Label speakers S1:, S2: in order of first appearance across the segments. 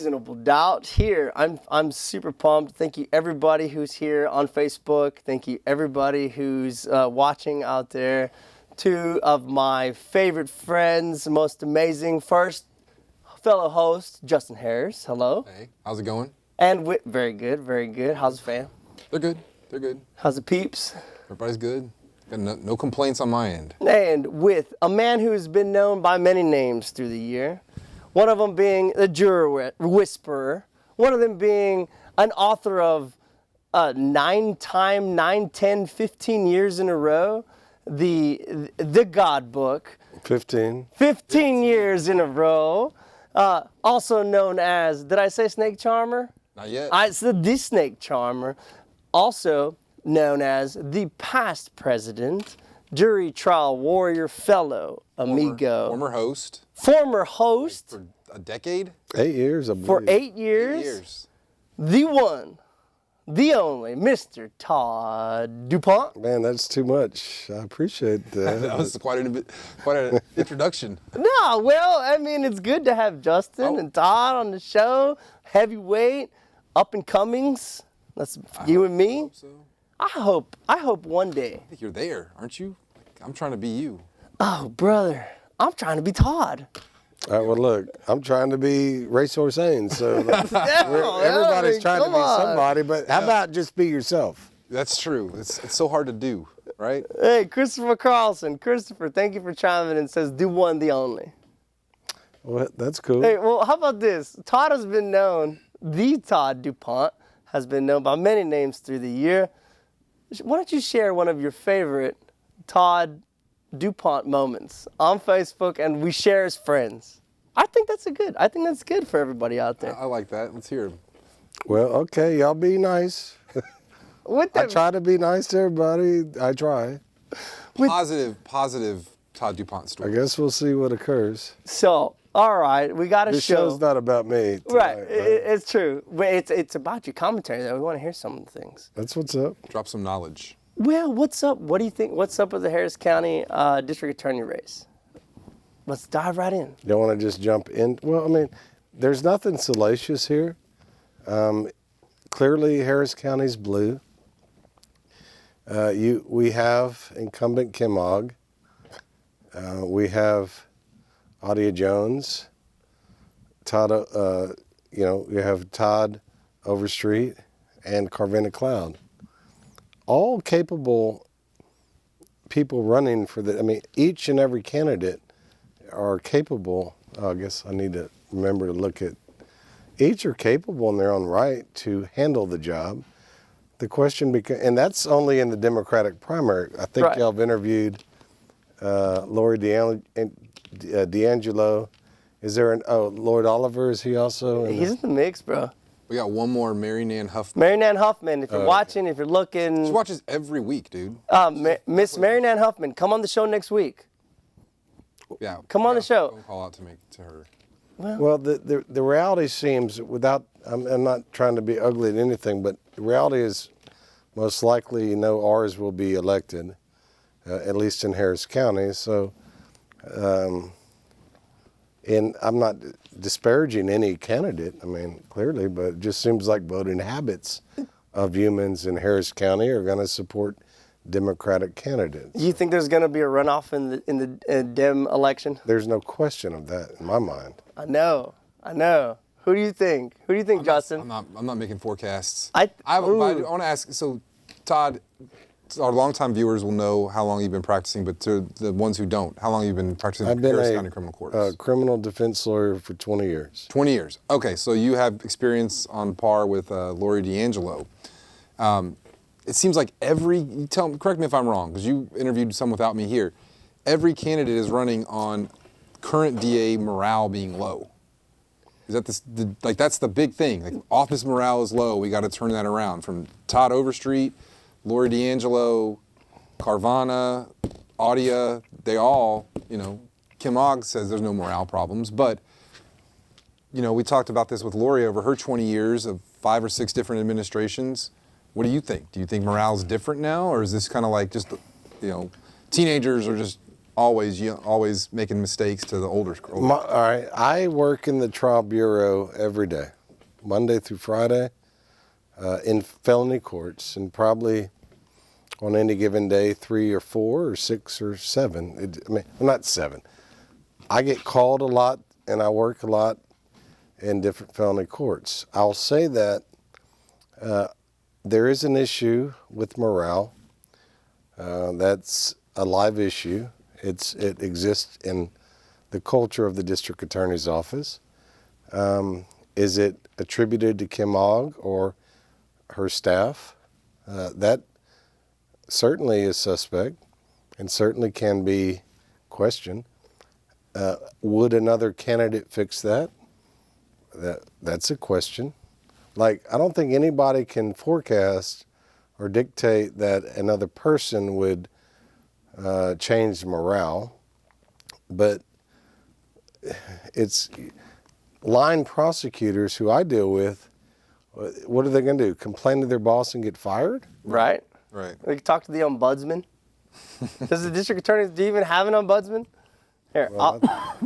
S1: reasonable doubt here. I'm super pumped. Thank you everybody who's here on Facebook. Thank you everybody who's watching out there. Two of my favorite friends, most amazing. First, fellow host Justin Harris. Hello.
S2: Hey, how's it going?
S1: And very good, very good. How's the fam?
S2: They're good. They're good.
S1: How's the peeps?
S2: Everybody's good. Got no complaints on my end.
S1: And with a man who has been known by many names through the year, one of them being the juror whisperer, one of them being an author of 9, 10, 15 years in a row, the God book.
S3: 15
S1: years in a row. Also known as, did I say snake charmer?
S2: Not yet.
S1: I said the snake charmer. Also known as the past president, jury trial warrior fellow, amigo.
S2: Former host.
S1: For
S2: a decade?
S3: 8 years, I believe.
S1: For 8 years.
S2: 8 years.
S1: The one, the only, Mr. Todd Dupont.
S3: Man, that's too much. I appreciate that.
S2: That was quite an introduction.
S1: No, well, I mean, it's good to have Justin and Todd on the show. Heavyweight, up and comings. That's you and me.
S2: I hope so.
S1: I hope one day.
S2: I think you're there, aren't you? I'm trying to be you.
S1: Oh, brother, I'm trying to be Todd.
S3: All right, well, look, I'm trying to be Racehorse Haynes, so everybody's trying to be somebody, but how about just be yourself?
S2: That's true. It's so hard to do, right?
S1: Hey, Christopher Carlson. Christopher, thank you for chiming in and says, do one, the only.
S3: Well, that's cool.
S1: Hey, well, how about this? Todd has been known, the Todd Dupont has been known by many names through the year. Why don't you share one of your favorite Todd Dupont moments on Facebook, and we share as friends? I think that's good for everybody out there.
S2: I like that. Let's hear him.
S3: Well, okay, y'all be nice. I try to be nice to everybody. I try.
S2: Positive Todd Dupont story.
S3: I guess we'll see what occurs.
S1: So, all right, we got a
S3: This
S1: show.
S3: show's not about me tonight,
S1: right. It's true. But it's about your commentary, though. We want to hear some of the things.
S3: That's what's up.
S2: Drop some knowledge.
S1: Well, what's up? What do you think? What's up with the Harris County District Attorney race? Let's dive right in.
S3: You don't want to just jump in? Well, I mean, there's nothing salacious here. Clearly, Harris County's blue. We have incumbent Kim Ogg. We have Adia Jones. Todd, you have Todd Overstreet and Carvina Cloud. All capable people running for each and every candidate are capable. I guess I need to remember to look at. Each are capable in their own right to handle the job. The question and that's only in the Democratic primary. I think y'all have interviewed Lori D'Angelo. Is there Lord Oliver? Is he also?
S1: He's in the mix, bro.
S2: We got one more, Mary Nan Huffman.
S1: Mary Nan Huffman, if you're watching, if you're looking.
S2: She watches every week, dude.
S1: Miss Mary Nan Huffman, come on the show next week.
S2: Yeah.
S1: Come on the show.
S2: Phone call out to her.
S3: Well, the reality seems, I'm not trying to be ugly at anything, but the reality is most likely, ours will be elected, at least in Harris County. So, and I'm not disparaging any candidate, clearly, but it just seems like voting habits of humans in Harris County are going to support Democratic candidates.
S1: You think there's going to be a runoff in the Dem election?
S3: There's no question of that in my mind.
S1: I know. Who do you think? Justin?
S2: I'm not making forecasts.
S1: I
S2: want to ask. So, Todd, our longtime viewers will know how long you've been practicing, but to the ones who don't, how long have you been practicing in Harris County criminal courts?
S3: I've been a criminal defense lawyer for 20 years.
S2: 20 years. Okay, so you have experience on par with Lori D'Angelo. It seems like correct me if I'm wrong, because you interviewed some without me here. Every candidate is running on current DA morale being low. Is that that's the big thing? Like, office morale is low. We got to turn that around. From Todd Overstreet, Lori D'Angelo, Carvana, Adia, they all, Kim Ogg says there's no morale problems, but we talked about this with Lori over her 20 years of 5 or 6 different administrations. What do you think? Do you think morale is different now, or is this kind of like just, teenagers are just always making mistakes to the older?
S3: All right, I work in the trial bureau every day. Monday through Friday, in felony courts, and probably on any given day, 3 or 4 or 6 or 7. Not 7. I get called a lot and I work a lot in different felony courts. I'll say that there is an issue with morale. That's a live issue. It exists in the culture of the district attorney's office. Is it attributed to Kim Ogg or her staff? That certainly is suspect and certainly can be questioned. Would another candidate fix that? That's a question. Like, I don't think anybody can forecast or dictate that another person would change morale, but it's line prosecutors who I deal with. What are they going to do? Complain to their boss and get fired?
S1: Right.
S2: Right.
S1: We can talk to the ombudsman. Does the district attorney, do you even have an ombudsman? Here,
S3: Well,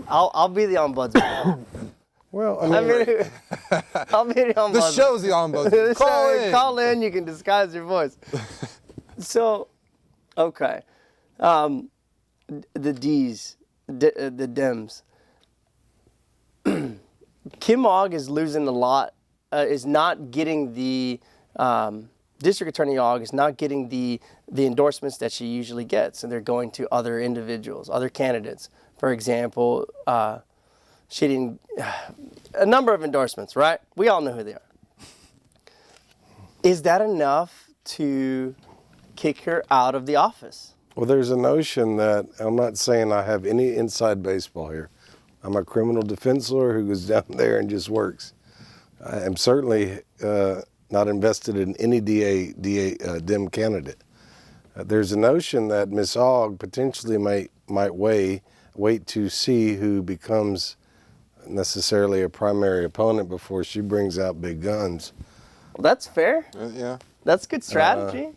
S1: I'll be the ombudsman.
S3: Well, I
S1: I
S3: mean,
S1: mean, I'll be the ombudsman.
S2: The show's the ombudsman.
S1: Call in. You can disguise your voice. So, okay, the D's, the Dems. Kim Ogg is losing a lot. Is not getting the district attorney Ogg is not getting the endorsements that she usually gets, and they're going to other individuals, other candidates. For example, she didn't a number of endorsements, right? We all know who they are. Is that enough to kick her out of the office?
S3: well, there's a notion that, I'm not saying I have any inside baseball here. I'm a criminal defense lawyer who goes down there and just works. I am certainly not invested in any Dem candidate. There's a notion that Ms. Ogg potentially might wait to see who becomes necessarily a primary opponent before she brings out big guns.
S1: Well, that's fair.
S2: Yeah.
S1: That's good strategy.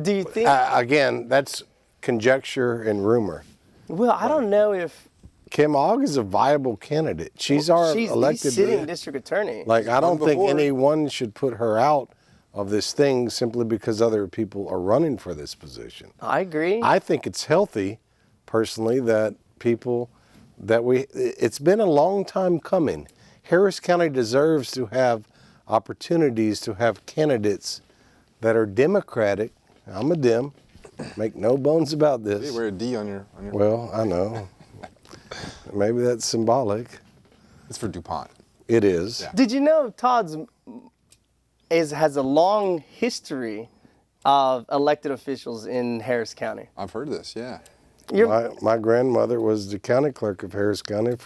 S1: Do you think?
S3: Again, that's conjecture and rumor.
S1: Well, I don't know if
S3: Kim Ogg is a viable candidate. She's our
S1: she's
S3: elected
S1: the sitting district attorney.
S3: Like, I don't think
S2: before.
S3: anyone should put her out of this thing simply because other people are running for this position.
S1: I agree.
S3: I think it's healthy, personally, that it's been a long time coming. Harris County deserves to have opportunities to have candidates that are Democratic. I'm a Dem, make no bones about this.
S2: You wear a D on your.
S3: Well, I know. Maybe that's symbolic.
S2: It's for Dupont.
S3: It is.
S2: Yeah.
S1: Did you know Todd's has a long history of elected officials in Harris County?
S2: I've heard this. Yeah.
S3: My grandmother was the county clerk of Harris County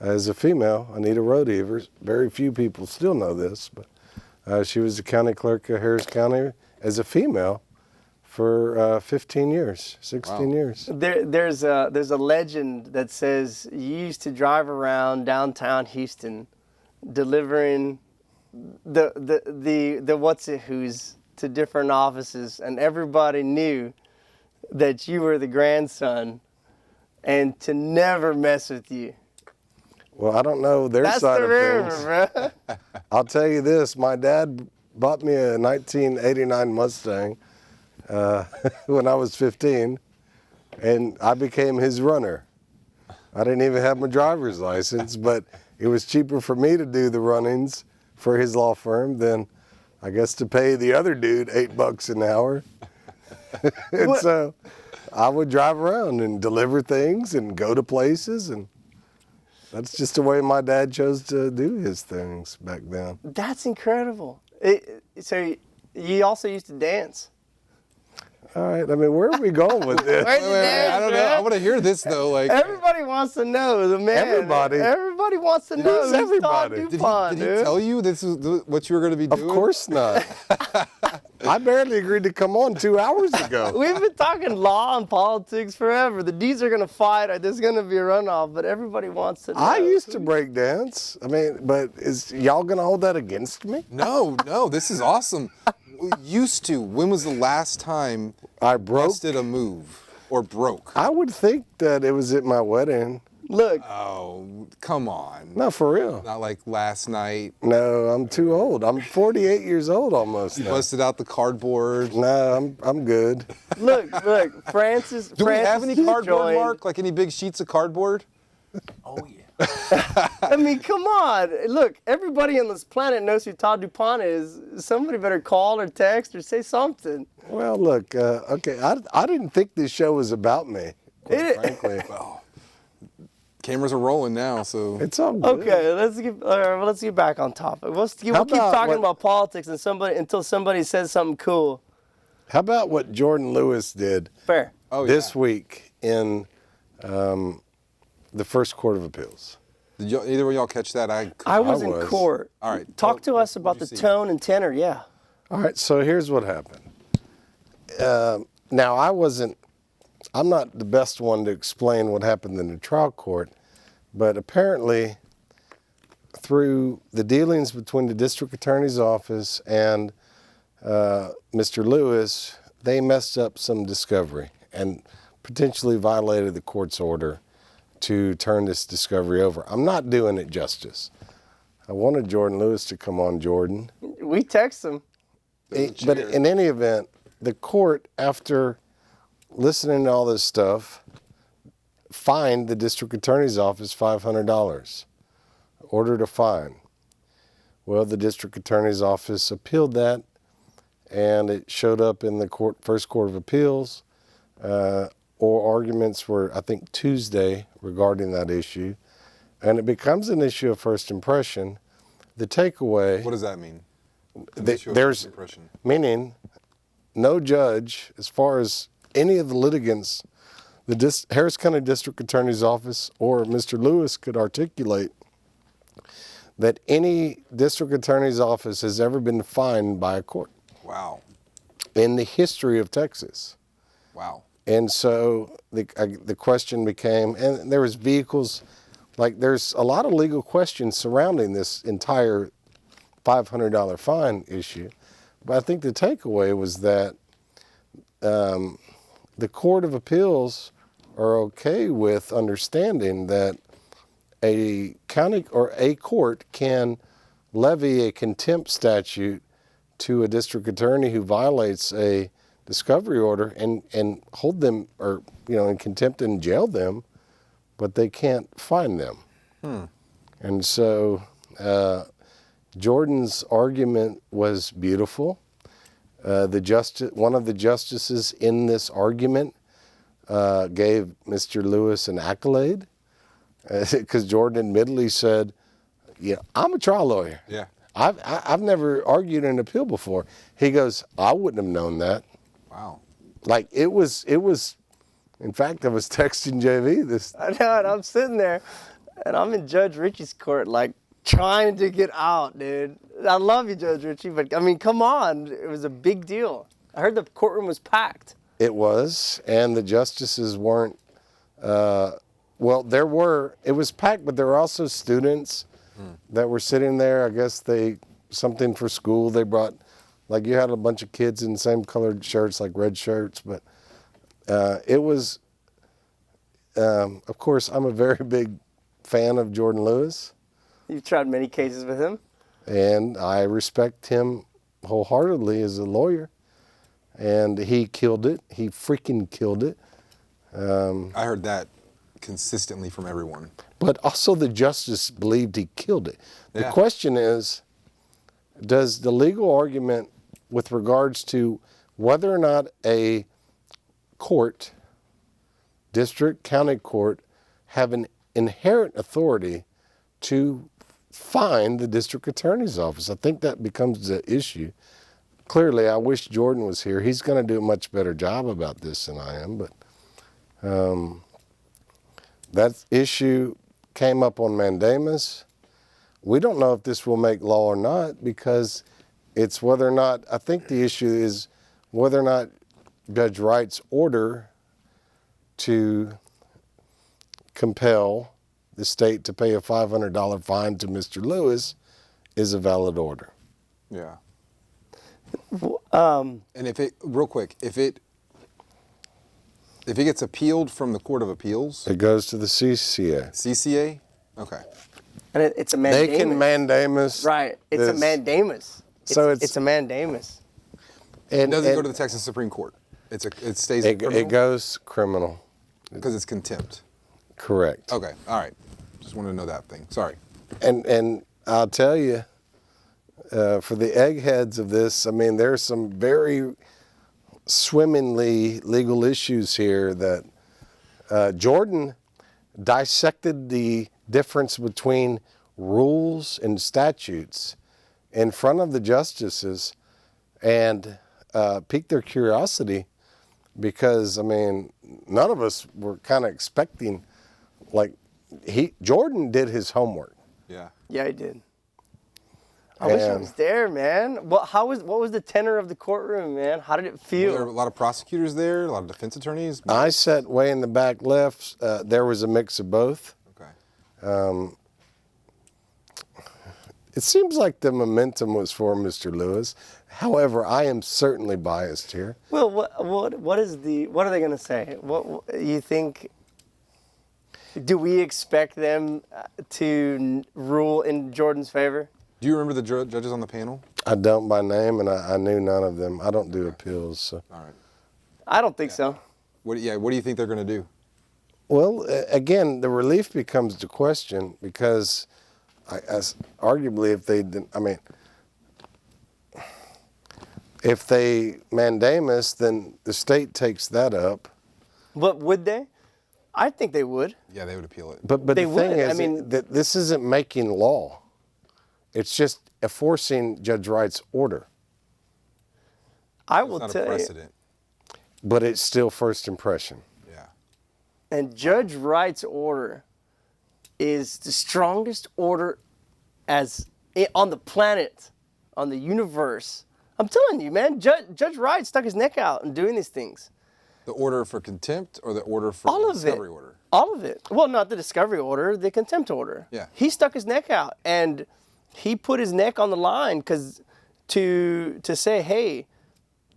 S3: as a female, Anita Rodeavers. Very few people still know this, but she was the county clerk of Harris County as a female for 15 years, 16 years.
S1: There's a legend that says you used to drive around downtown Houston delivering the what's-it-who's to different offices, and everybody knew that you were the grandson and to never mess with you.
S3: Well, I don't know their
S1: That's
S3: side
S1: the
S3: of things.
S1: rumor, bro.
S3: I'll tell you this, my dad bought me a 1989 Mustang when I was 15, and I became his runner. I didn't even have my driver's license, but it was cheaper for me to do the runnings for his law firm than, I guess, to pay the other dude $8 an hour. And so I would drive around and deliver things and go to places, and that's just the way my dad chose to do his things back then.
S1: That's incredible. So you also used to dance.
S3: All right, I mean, where are we going with this?
S1: Where'd you dance,
S2: I don't know.
S1: man?
S2: I want to hear this though. Like,
S1: Everybody wants to know the man. Everybody wants to know
S3: Who's
S1: who's Todd
S3: everybody?
S1: Dupont,
S2: did he
S1: dude.
S2: tell you this is what you were going to be
S3: Of
S2: doing?
S3: course not. I barely agreed to come on 2 hours ago.
S1: We've been talking law and politics forever. The D's are going to fight. There's going to be a runoff, but everybody wants to know.
S3: I used to break dance. I mean, but is y'all gonna hold that against me?
S2: No. This is awesome. We used to. When was the last time
S3: I broke.
S2: busted a move or broke?
S3: I would think that it was at my wedding.
S1: Look,
S2: Oh, come on.
S3: No, for real.
S2: Not like last night.
S3: No, I'm too old. I'm 48 years old almost
S2: You
S3: now.
S2: busted out the cardboard.
S3: No, I'm good.
S1: look, Francis.
S2: Do we have any cardboard,
S1: joined.
S2: Mark? Like any big sheets of cardboard?
S4: Oh yeah.
S1: I mean, come on. Look, everybody on this planet knows who Todd Dupont is. Somebody better call or text or say something.
S3: Well, look, okay, I didn't think this show was about me, quite frankly.
S2: Well, cameras are rolling now, so.
S3: It's all good.
S1: Okay, let's get back on topic. We'll keep
S3: about
S1: talking
S3: what-
S1: about politics until somebody says something cool.
S3: How about what Jordan Lewis did
S1: Fair.
S2: Oh,
S3: this
S2: yeah.
S3: week in the First Court of Appeals?
S2: Did either of y'all catch that?
S1: I was in
S3: was.
S1: court.
S2: All right.
S1: Talk to us
S2: What'd
S1: about
S2: you
S1: the
S2: see?
S1: tone and tenor. Yeah.
S3: All right, so here's what happened. Now, I'm not the best one to explain what happened in the trial court, but apparently through the dealings between the district attorney's office and Mr. Lewis, they messed up some discovery and potentially violated the court's order to turn this discovery over. I'm not doing it justice. I wanted Jordan Lewis to come on, Jordan.
S1: We text them.
S3: But in any event, the court, after listening to all this stuff, fined the district attorney's office $500, ordered a fine. Well, the district attorney's office appealed that, and it showed up in the First Court of Appeals. Oral arguments were, I think, Tuesday regarding that issue, and it becomes an issue of first impression. The takeaway,
S2: What does that mean?
S3: there's
S2: Impression.
S3: meaning no judge, as far as any of the litigants, the Harris County District Attorney's Office or Mr. Lewis could articulate that any district attorney's office has ever been fined by a court
S2: Wow.
S3: in the history of Texas.
S2: Wow.
S3: And so the question became, and there was vehicles, like there's a lot of legal questions surrounding this entire $500 fine issue. But I think the takeaway was that the Court of Appeals are okay with understanding that a county or a court can levy a contempt statute to a district attorney who violates a discovery order and hold them or in contempt and jail them, but they can't fine them. And so Jordan's argument was beautiful. One of the justices in this argument gave Mr. Lewis an accolade because Jordan admittedly said, "Yeah, I'm a trial lawyer.
S2: Yeah.
S3: I've never argued an appeal before." He goes, "I wouldn't have known that."
S2: Wow.
S3: Like it was. In fact, I was texting JV this.
S1: I know, and I'm sitting there, and I'm in Judge Ritchie's court, like trying to get out, dude. I love you, Judge Ritchie, but I mean, come on, it was a big deal. I heard the courtroom was packed.
S3: It was, and the justices weren't. Well, it was packed, but there were also students that were sitting there. I guess something for school. They brought, like you had a bunch of kids in the same colored shirts, like red shirts. But it was, of course, I'm a very big fan of Jordan Lewis,
S1: You've tried many cases with him.
S3: and I respect him wholeheartedly as a lawyer. And he killed it. He freaking killed it.
S2: I heard that consistently from everyone.
S3: But also the justice believed he killed it. The
S2: Yeah.
S3: question is, does the legal argument with regards to whether or not a court, district, county court, have an inherent authority to fine the district attorney's office? I think that becomes the issue. Clearly, I wish Jordan was here. He's going to do a much better job about this than I am, but that issue came up on mandamus. We don't know if this will make law or not because it's whether or not, I think the issue is whether or not Judge Wright's order to compel the state to pay a $500 fine to Mr. Lewis is a valid order.
S2: Yeah.
S1: Um,
S2: And if it, real quick, if If he gets appealed from the Court of Appeals,
S3: It goes to the CCA.
S2: CCA? Okay.
S1: And it's a mandamus.
S3: They can mandamus.
S1: Right. It's a
S3: this.
S1: mandamus.
S3: So
S1: it's a mandamus.
S2: It
S3: And,
S2: doesn't go
S3: and
S2: to the Texas Supreme Court. It stays
S3: it
S2: criminal?
S3: goes criminal.
S2: Because it's contempt.
S3: Correct.
S2: Okay, all right. Just wanted to know that thing. Sorry.
S3: And I'll tell you, for the eggheads of this, I mean, there's some very swimmingly legal issues here that Jordan dissected the difference between rules and statutes in front of the justices and piqued their curiosity because, I mean, none of us were kind of expecting, like, Jordan did his homework.
S2: Yeah.
S1: Yeah, he did. I wish I was there, man. What was the tenor of the courtroom, man? How did it feel?
S2: Were there a lot of prosecutors there, a lot of defense attorneys?
S3: I sat way in the back left. There was a mix of both.
S2: Okay.
S3: It seems like the momentum was for Mr. Lewis. However, I am certainly biased here.
S1: Well, what are they going to say? What you think? Do we expect them to rule in Jordan's favor?
S2: Do you remember the judges on the panel?
S3: I don't by name, and I knew none of them. I don't do appeals. So.
S2: All right.
S1: I don't think so.
S2: What do you think they're going to do?
S3: Well, again, the relief becomes the question because, arguably, if they didn't, I mean, if they mandamus, then the state takes that up.
S1: But would they? I think they would.
S2: Yeah, they would appeal it.
S3: But
S1: They
S3: the thing
S1: would.
S3: is,
S1: I mean-
S3: that this isn't making law. It's just enforcing Judge Wright's order.
S1: I
S2: It's
S1: will
S2: not a
S1: tell you.
S2: precedent.
S3: But it's still first impression.
S2: Yeah.
S1: And Judge Wright's order is the strongest order on the planet, on the universe. I'm telling you, man. Judge Wright stuck his neck out in doing these things.
S2: The order for contempt or the order for
S1: All
S2: the
S1: of
S2: discovery
S1: it.
S2: order?
S1: All of it. Well, not the discovery order, the contempt order.
S2: Yeah.
S1: He stuck his neck out and he put his neck on the line because to say, hey,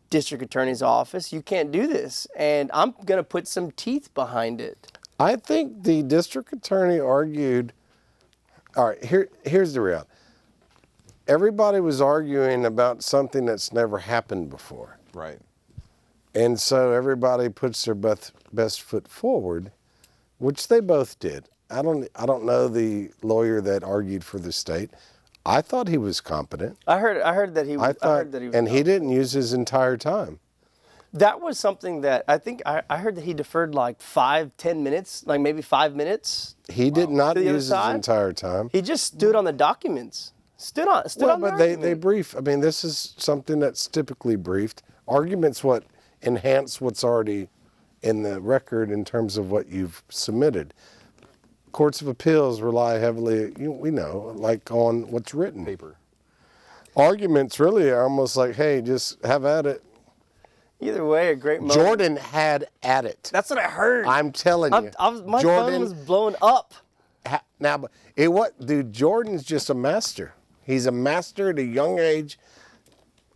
S1: district attorney's office, you can't do this, and I'm gonna put some teeth behind it.
S3: I think the district attorney argued. All right, here's the reality. Everybody was arguing about something that's never happened before.
S2: Right.
S3: And so everybody puts their best foot forward, which they both did. I don't know the lawyer that argued for the state. I thought he was competent.
S1: I heard that he was. I heard that he was.
S3: And he didn't use his entire time.
S1: That was something that I think I heard that he deferred like 5-10 minutes, like maybe 5 minutes.
S3: He did not
S1: To the other
S3: use his
S1: side?
S3: entire time.
S1: He just stood on the documents. Stood on
S3: Well,
S1: the
S3: but they
S1: argument.
S3: brief. I mean, this is something that's typically briefed. Arguments what enhance what's already in the record in terms of what you've submitted. Courts of appeals rely heavily, we know, like on what's written.
S2: Paper.
S3: Arguments really are almost like, hey, just have at it.
S1: Either way, a great moment.
S3: Jordan had at it.
S1: That's what I heard.
S3: I'm telling you.
S1: My phone was blowing up.
S3: Now, dude, Jordan's just a master. He's a master at a young age.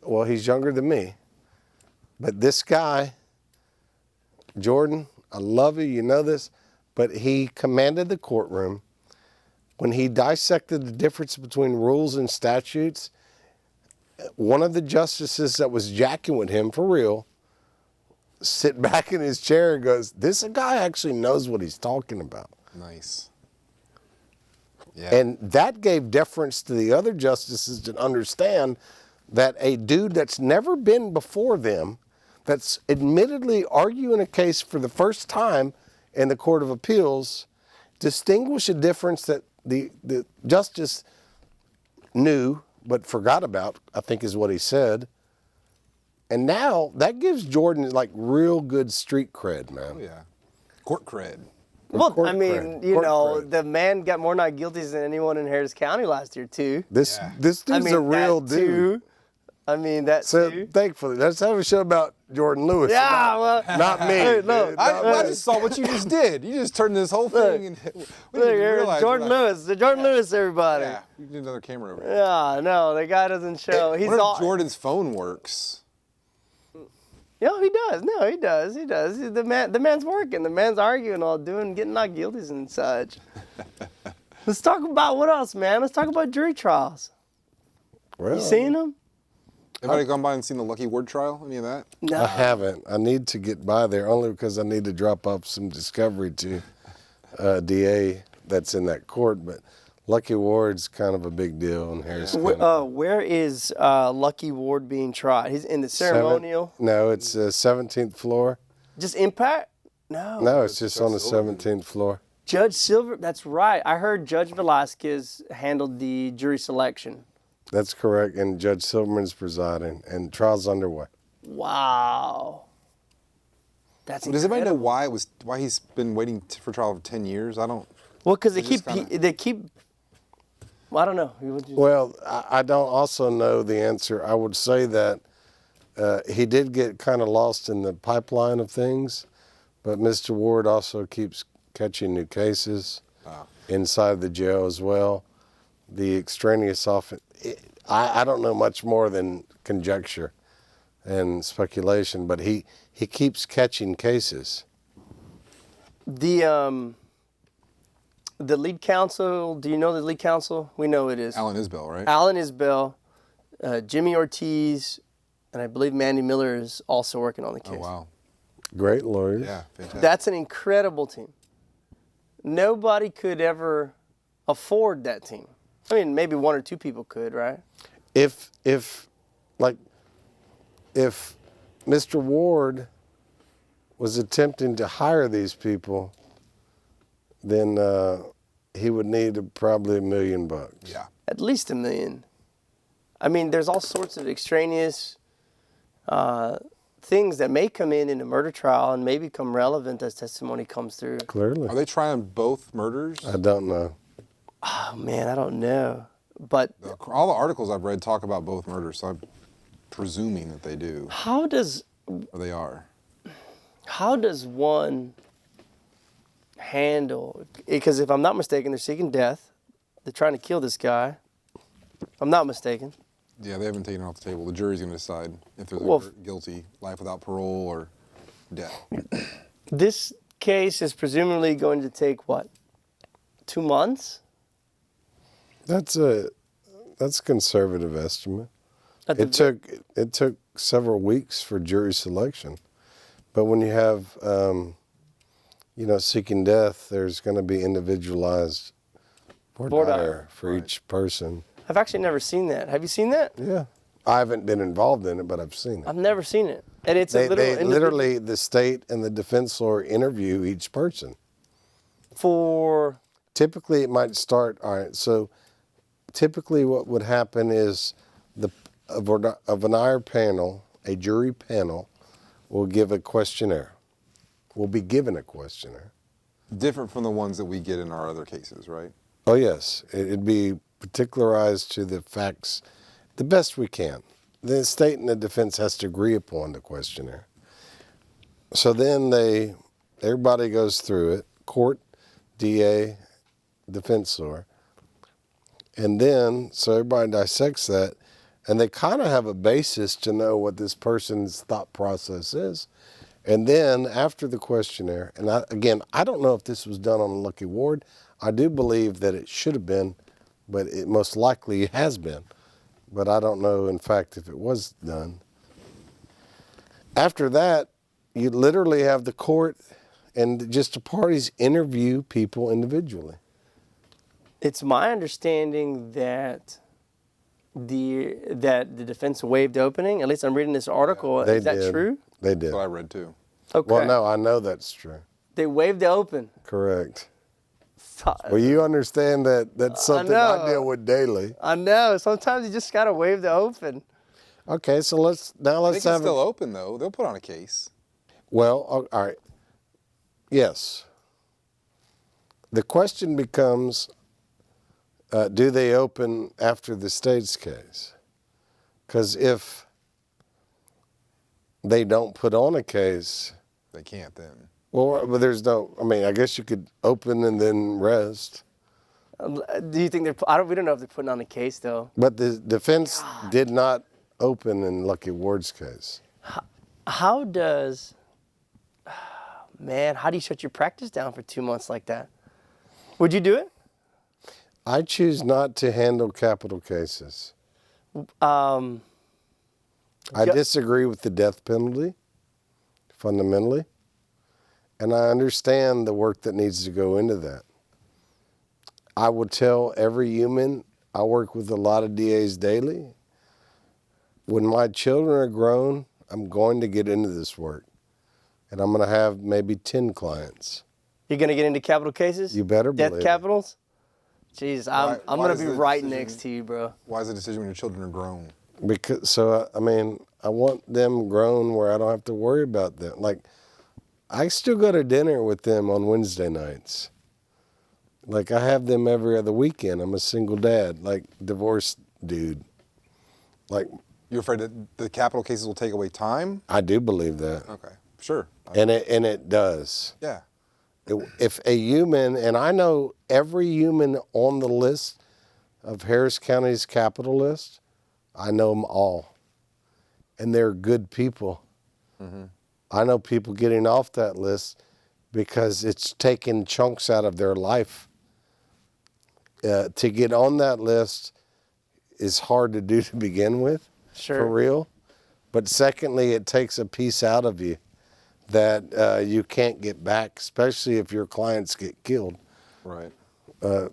S3: Well, he's younger than me. But this guy, Jordan, I love you, you know this, but he commanded the courtroom. When he dissected the difference between rules and statutes, one of the justices that was jacking with him for real sit back in his chair and goes, this guy actually knows what he's talking about.
S2: Nice. Yeah.
S3: And that gave deference to the other justices to understand that a dude that's never been before them, that's admittedly arguing a case for the first time in the Court of Appeals, distinguish a difference that the justice knew but forgot about, I think is what he said. And now that gives Jordan like real good street cred, man.
S2: Oh, yeah. Court cred.
S1: Well,
S3: court
S1: I mean,
S3: cred.
S1: you
S3: Court
S1: know,
S3: cred.
S1: the man got more not guilties than anyone in Harris County last year, too.
S3: This
S2: Yeah.
S3: dude's a real
S1: that
S3: dude.
S1: Too. I mean, that
S3: So
S1: too.
S3: thankfully, let's have a show about Jordan Lewis.
S1: Yeah, well,
S3: Not me.
S1: Hey, look,
S3: dude,
S2: I
S3: not me.
S2: just saw what you just did. You just turned this whole thing and we
S1: look
S2: didn't even
S1: here,
S2: realize
S1: Jordan
S2: we're like-
S1: Lewis. The Jordan Lewis, everybody.
S2: Yeah, you need another camera over here.
S1: Yeah, no, the guy doesn't show. He's
S2: What
S1: all.
S2: if Jordan's phone works?
S1: Yeah, he does. No, he does. He does. The man's working. The man's arguing, getting not guilties and such. Let's talk about what else, man. Let's talk about jury trials.
S3: Well,
S1: You seen them?
S2: Anybody gone by and seen the Lucky Ward trial? Any of that?
S1: No.
S3: I haven't. I need to get by there only because I need to drop off some discovery to DA that's in that court. But Lucky Ward's kind of a big deal in Harris County.
S1: Where is Lucky Ward being tried? He's in the ceremonial.
S3: No, it's 17th floor.
S1: Just impact? No.
S3: No, it's just on the 17th floor.
S1: Judge Silver. That's right. I heard Judge Velasquez handled the jury selection.
S3: That's correct, and Judge Silverman's presiding, and trial's underway.
S1: Wow. That's
S2: Does anybody know
S1: incredible.
S2: why he's been waiting for trial for 10 years? I don't.
S1: Well, because they
S2: It's just
S1: keep. Well, I don't know.
S3: Well, I don't also know the answer. I would say that he did get kind of lost in the pipeline of things, but Mr. Ward also keeps catching new cases inside the jail as well. The extraneous I don't know much more than conjecture and speculation, but he keeps catching cases.
S1: The lead counsel. Do you know the lead counsel? We know it is
S2: Alan Isbell, right?
S1: Alan Isbell, Jimmy Ortiz, and I believe Mandy Miller is also working on the case.
S2: Oh, wow.
S3: Great lawyers.
S2: Yeah, fantastic.
S1: That's an incredible team. Nobody could ever afford that team. I mean, maybe one or two people could, right?
S3: If Mr. Ward was attempting to hire these people, then he would need probably $1 million.
S2: Yeah.
S1: At least $1 million. I mean, there's all sorts of extraneous things that may come in a murder trial and may become relevant as testimony comes through.
S3: Clearly.
S2: Are they trying both murders?
S3: I don't know.
S1: Oh, man, I don't know. But
S2: All the articles I've read talk about both murders, so I'm presuming that they do,
S1: how does
S2: or they are.
S1: one handle, because if I'm not mistaken, they're seeking death. They're trying to kill this guy. If I'm not mistaken.
S2: Yeah, they haven't taken it off the table. The jury's going to decide if they're
S1: Well,
S2: guilty, life without parole, or death.
S1: This case is presumably going to take, what, 2 months?
S3: That's a conservative estimate.
S1: At the
S3: It took several weeks for jury selection, but when you have seeking death, there's going to be individualized voir dire for each person.
S1: I've actually never seen that. Have you seen that?
S3: Yeah, I haven't been involved in it, but I've seen it.
S1: I've never seen it. And it's
S3: They
S1: a literal
S3: literally, the state and the defense lawyer interview each person.
S1: for
S3: Typically, it might start. All right, so typically, what would happen is a voir dire panel, a jury panel, will give a questionnaire. Will be given a questionnaire.
S2: Different from the ones that we get in our other cases, right?
S3: Oh yes, it'd be particularized to the facts, the best we can. The state and the defense has to agree upon the questionnaire. So then everybody goes through it, court, DA, defense lawyer. And then, so everybody dissects that, and they kind of have a basis to know what this person's thought process is. And then after the questionnaire, and I don't know if this was done on Lucky Ward. I do believe that it should have been, but it most likely has been. But I don't know, in fact, if it was done. After that, you literally have the court and just the parties interview people individually.
S1: it's my understanding that the defense waived opening. At least I'm reading this article.
S3: They
S1: Is that
S3: did.
S1: true?
S3: They did.
S2: That's what I read too.
S1: Okay.
S3: Well, no, I know that's true.
S1: They waived the open.
S3: Correct. Well, you understand that that's something I
S1: know.
S3: deal with daily.
S1: I know. Sometimes you just gotta waive the open.
S3: Okay, so let's
S2: They can
S3: have
S2: still open though. They'll put on a case.
S3: Well, all right. Yes. The question becomes, do they open after the state's case? Because if they don't put on a case,
S2: They can't then.
S3: well, but there's no. I mean, I guess you could open and then rest.
S1: Do you think they're? We don't know if they're putting on a case though.
S3: But the defense did not open in Lucky Ward's case.
S1: How does, man, how do you shut your practice down for 2 months like that? Would you do it?
S3: I choose not to handle capital cases.
S1: Um,
S3: I
S1: Ju-
S3: disagree with the death penalty, fundamentally. And I understand the work that needs to go into that. I will tell every human, I work with a lot of DAs daily. When my children are grown, I'm going to get into this work. And I'm going to have maybe 10 clients.
S1: You're going to get into capital cases?
S3: You better
S1: Death
S3: believe it.
S1: capitals? Jeez, I'm
S2: Why
S1: going
S2: is
S1: to be
S2: the
S1: right
S2: decision-
S1: next to you, bro.
S2: Why is the decision when your children are grown?
S3: Because, so, I mean, I want them grown where I don't have to worry about them. Like, I still go to dinner with them on Wednesday nights. Like, I have them every other weekend. I'm a single dad, like, divorced dude. Like,
S2: You're afraid that the capital cases will take away time?
S3: I do believe that.
S2: Okay, sure.
S3: And it does.
S2: Yeah.
S3: If a human, and I know every human on the list of Harris County's capital list, I know them all. And they're good people.
S2: Mm-hmm.
S3: I know people getting off that list because it's taken chunks out of their life. To get on that list is hard to do to begin with,
S1: Sure.
S3: for real. But secondly, it takes a piece out of you that you can't get back, especially if your clients get killed.
S2: Right.
S3: All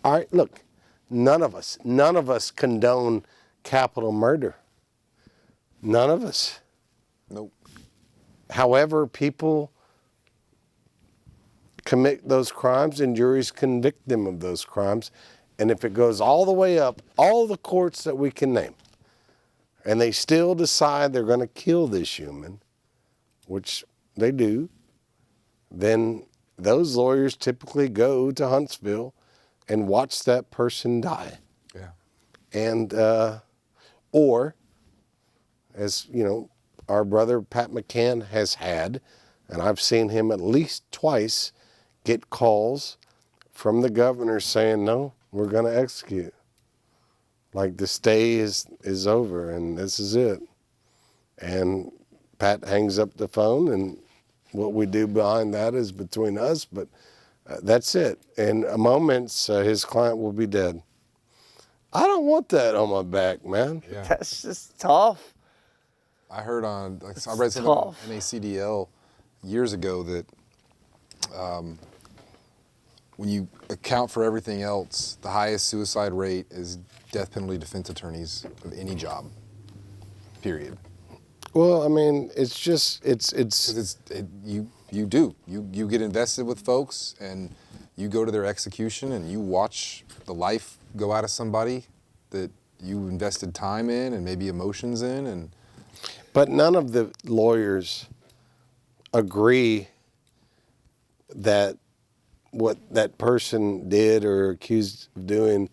S3: right, look, none of us condone capital murder. None of us.
S2: Nope.
S3: However, people commit those crimes and juries convict them of those crimes. And if it goes all the way up, all the courts that we can name, and they still decide they're going to kill this human, which they do, then those lawyers typically go to Huntsville and watch that person die.
S2: Yeah.
S3: And, or, as you know, our brother Pat McCann has had, and I've seen him at least twice get calls from the governor saying, no, we're going to execute. Like the stay is over and this is it. And Pat hangs up the phone, and what we do behind that is between us, but that's it. In a moment, his client will be dead. I don't want that on my back, man.
S2: Yeah.
S1: That's just tough.
S2: I heard on, like, I read something on
S1: tough.
S2: NACDL years ago that when you account for everything else, the highest suicide rate is death penalty defense attorneys of any job. Period.
S3: Well, I mean, it's just,
S2: 'Cause you get invested with folks and you go to their execution and you watch the life go out of somebody that you invested time in and maybe emotions in, and
S3: but none of the lawyers agree that what that person did or accused of doing,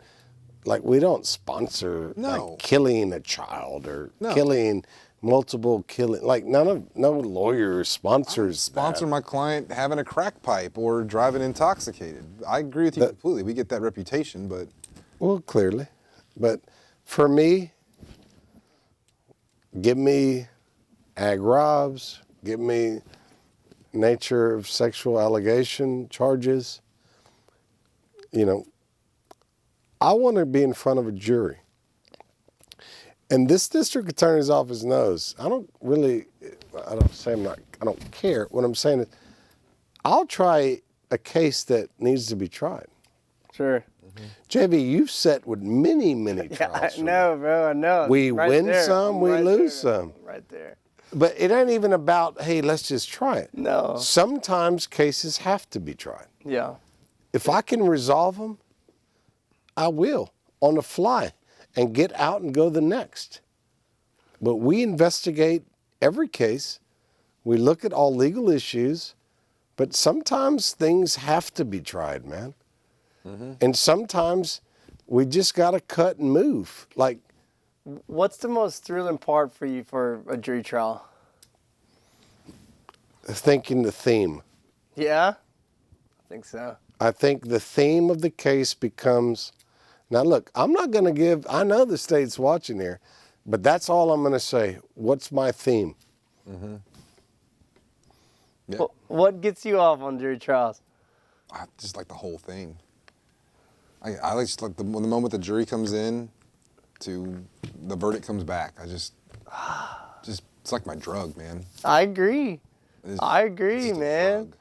S3: like, we don't sponsor
S2: No.
S3: like killing a child or
S2: No.
S3: killing multiple killing. Like, no lawyer sponsors
S2: sponsor
S3: that.
S2: my client having a crack pipe or driving intoxicated. I agree with you completely. We get that reputation, but
S3: Well, clearly. But for me, give me ag robs, give me nature of sexual allegation charges. You know, I want to be in front of a jury. And this district attorney's office knows. I don't care. What I'm saying is, I'll try a case that needs to be tried.
S1: Sure.
S3: JV, you've sat with many
S1: Yeah,
S3: trials.
S1: I know, bro. I know.
S3: We
S1: Right
S3: win
S1: there.
S3: some, we
S1: Right
S3: lose
S1: there.
S3: some.
S1: Right there.
S3: But it ain't even about, hey, let's just try it.
S1: No.
S3: Sometimes cases have to be tried.
S1: Yeah.
S3: If I can resolve them, I will on the fly and get out and go the next. But we investigate every case. We look at all legal issues, but sometimes things have to be tried, man. Mm-hmm. And sometimes we just got to cut and move. Like,
S1: What's the most thrilling part for you for a jury trial?
S3: thinking the theme.
S1: Yeah? I think so.
S3: I think the theme of the case becomes, now look, I'm not going to give, I know the state's watching here, but that's all I'm going to say. What's my theme?
S2: Yeah.
S1: What gets you off on jury trials?
S2: I just like the whole thing. I just like the moment the jury comes in to the verdict comes back. Just it's like my drug, man.
S1: I agree. I agree,
S2: It's just a
S1: man.
S2: drug.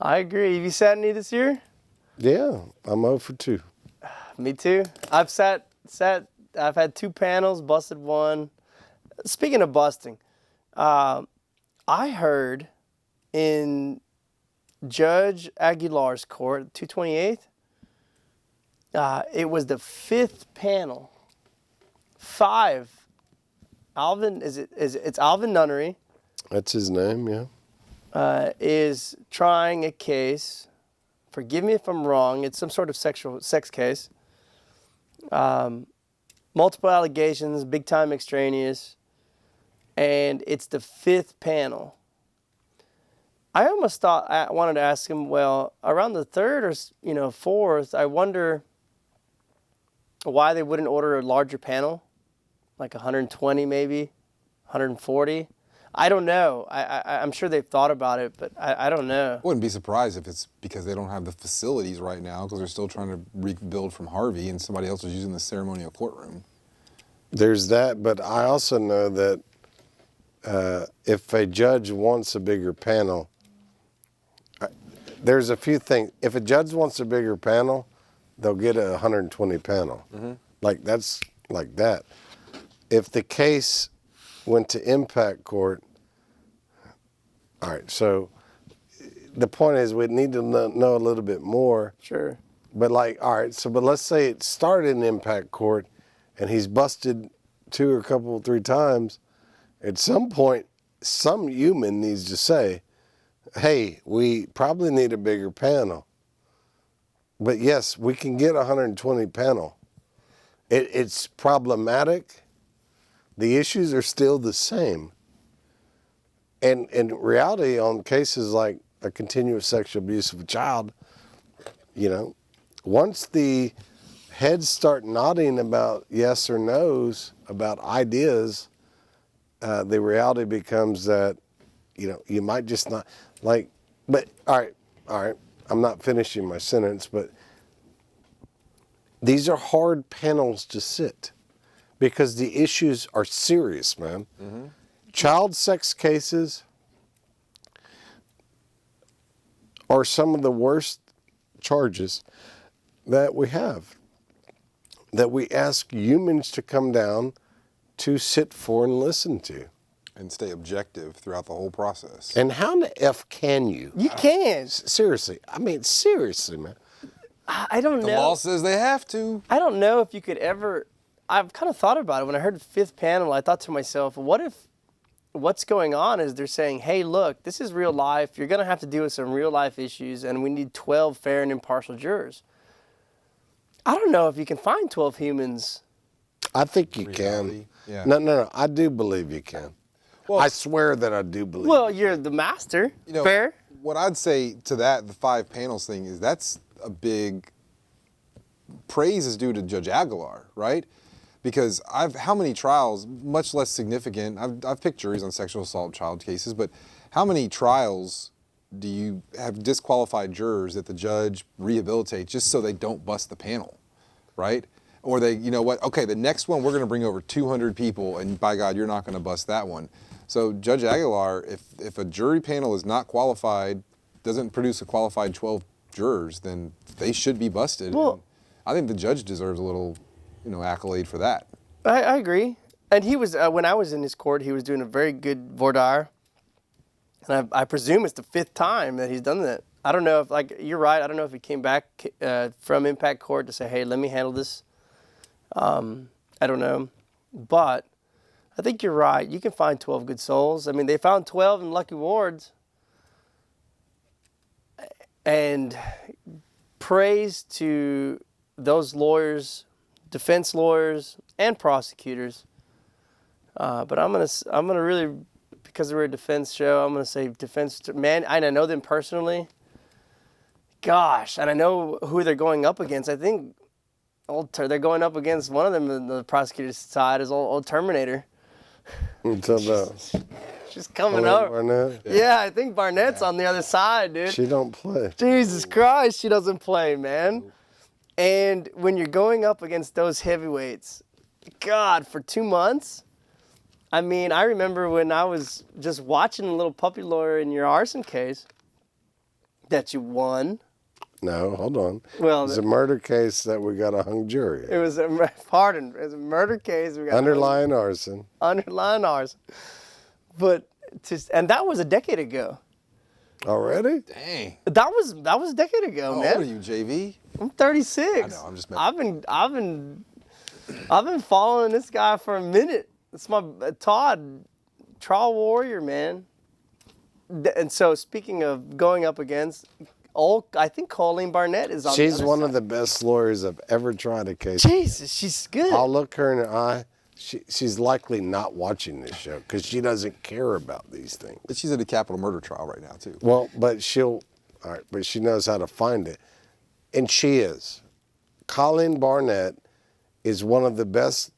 S1: I agree. Have you sat any this year?
S3: Yeah, I'm 0 for 2.
S1: Me too. I've had 2 panels, busted 1. Speaking of busting, I heard in Judge Aguilar's court, 228th, it was the 5th panel. 5. Alvin, it's Alvin Nunnery,
S3: That's his name, yeah.
S1: is trying a case. Forgive me if I'm wrong. It's some sort of sex case. Multiple allegations, big time extraneous, and it's the 5th panel. I almost thought I wanted to ask him. Well, around the 3rd or 4th, I wonder why they wouldn't order a larger panel, like 120 maybe, 140. I don't know. I'm sure they've thought about it, but I don't know.
S2: I wouldn't be surprised if it's because they don't have the facilities right now because they're still trying to rebuild from Harvey and somebody else is using the ceremonial courtroom.
S3: There's that, but I also know that if a judge wants a bigger panel, there's a few things. If a judge wants a bigger panel, they'll get a 120 panel. Like that's like that. If the case went to impact court, all right, so the point is we need to know a little bit more.
S1: Sure.
S3: But like, all right, but let's say it started in impact court and he's busted 2 or 3 times. At some point, some human needs to say, hey, we probably need a bigger panel. But yes, we can get a 120 panel. It's problematic. The issues are still the same. And in reality, on cases like a continuous sexual abuse of a child, once the heads start nodding about yes or no's, about ideas, the reality becomes that, you might just not, but all right, I'm not finishing my sentence, but these are hard panels to sit because the issues are serious, man. Child sex cases are some of the worst charges that we have, that we ask humans to come down to sit for and listen to.
S2: And stay objective throughout the whole process.
S3: And how in the F can you?
S1: You can.
S3: Seriously. I mean, seriously, man.
S1: I don't know.
S2: The law says they have to.
S1: I don't know if you could ever. I've kind of thought about it. When I heard the 5th panel, I thought to myself, what if what's going on is they're saying, hey, look, this is real life. You're going to have to deal with some real life issues, and we need 12 fair and impartial jurors. I don't know if you can find 12 humans.
S3: I think you
S2: Reality.
S3: can.
S2: Yeah.
S3: No. I do believe you can.
S2: Well,
S3: I swear that I do believe.
S1: Well, you're the master. Fair.
S2: What I'd say to that, the 5 panels thing, is that's a big praise is due to Judge Aguilar, right? Because how many trials, much less significant, I've picked juries on sexual assault child cases, but how many trials do you have disqualified jurors that the judge rehabilitates just so they don't bust the panel, right? Or they, okay, the next one we're going to bring over 200 people, and by God, you're not going to bust that one. So Judge Aguilar, if a jury panel is not qualified, doesn't produce a qualified 12 jurors, then they should be busted.
S1: Well,
S2: I think the judge deserves a little, accolade for that.
S1: I agree. And he was, when I was in his court, he was doing a very good voir dire. And I presume it's the 5th time that he's done that. I don't know if, you're right, I don't know if he came back from impact court to say, hey, let me handle this. I don't know. But I think you're right. You can find 12 good souls. I mean, they found 12 in Lucky Wards. And praise to those lawyers, defense lawyers, and prosecutors. But I'm gonna really, because we're a defense show, I'm gonna say defense. Man, I know them personally. Gosh, and I know who they're going up against. I think they're going up against one of them on the prosecutor's side is old Terminator.
S3: Until the
S1: She's coming
S3: Colleen
S1: up.
S3: Barnett.
S1: Yeah, I think Barnett's on the other side, dude.
S3: She don't play.
S1: Jesus Christ, she doesn't play, man. And when you're going up against those heavyweights, God, for 2 months. I mean, I remember when I was just watching a little puppy lawyer in your arson case that you won.
S3: No, hold on.
S1: Well,
S3: It's a murder case that we got a hung jury.
S1: it was a pardon. It was a murder case. We got
S3: Underlying arson.
S1: underlying arson. But and that was a decade ago.
S3: Already?
S2: Dang.
S1: That was a decade ago,
S2: How
S1: man.
S2: old are you, JV?
S1: I'm 36.
S2: I know, I'm just messing.
S1: I've been following this guy for a minute. It's my Todd, trial warrior, man. And so speaking of going up against, I think Colleen Barnett is on.
S3: She's
S1: the other
S3: one
S1: side.
S3: of the best lawyers I've ever tried a case.
S1: Jesus, she's good.
S3: I'll look her in the eye. She's likely not watching this show because she doesn't care about these things.
S2: But she's at a capital murder trial right now, too.
S3: Well, but but she knows how to find it. And she is. Colleen Barnett is one of the best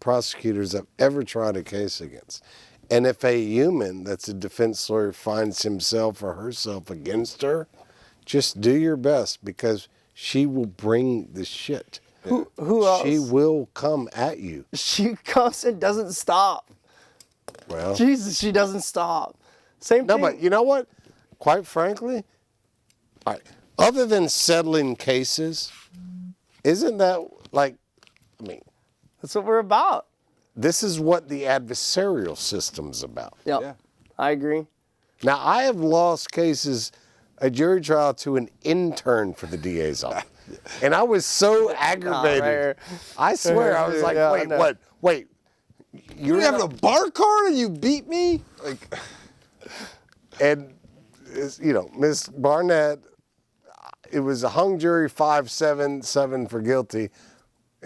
S3: prosecutors I've ever tried a case against. And if a human that's a defense lawyer finds himself or herself against her, just do your best because she will bring the shit.
S1: Who else?
S3: She will come at you.
S1: She comes and doesn't stop.
S3: Well,
S1: Jesus, she doesn't stop. Same
S3: no,
S1: thing.
S3: but you know what? Quite frankly, other than settling cases, isn't that like, I mean,
S1: That's what we're about.
S3: this is what the adversarial system's about.
S1: Yep.
S2: Yeah.
S1: I agree.
S3: Now, I have lost cases, a jury trial to an intern for the DA's office. And I was so aggravated.
S1: right here.
S3: I swear, I was like,
S1: Yeah, I
S3: wait,
S1: know.
S3: what? Wait.
S2: You have a bar card and you beat me? Like,
S3: And, Miss Barnett, it was a hung jury 5-7 for guilty.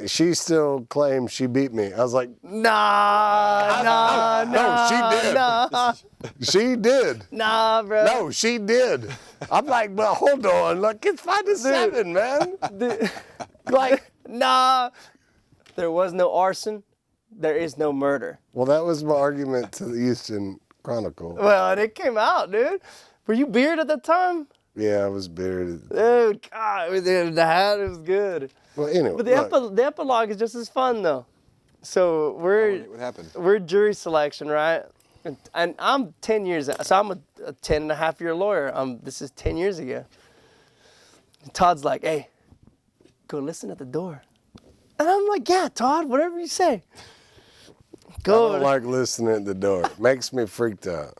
S3: She still claims she beat me. I was like,
S1: Nah,
S3: no, she did.
S1: Nah,
S3: She did.
S1: nah, bro.
S3: No, she did. I'm like, but hold on. Look, it's 5-7, man. Like,
S1: Nah. There was no arson. There is no murder.
S3: well, that was my argument to the Houston Chronicle.
S1: Well, and it came out, dude. Were you bearded at the time?
S3: Yeah, I was bearded.
S1: Dude, God, the hat, it was good.
S3: Well, anyway,
S1: But
S3: look,
S1: the epilogue is just as fun, though. So
S2: what happened?
S1: we're jury selection, right? And I'm 10 years, so I'm a 10 and a half year lawyer. This is 10 years ago. And Todd's like, hey, go listen at the door. And I'm like, yeah, Todd, whatever you say.
S3: I
S1: Go.
S3: don't like listening at the door. It makes me freaked out.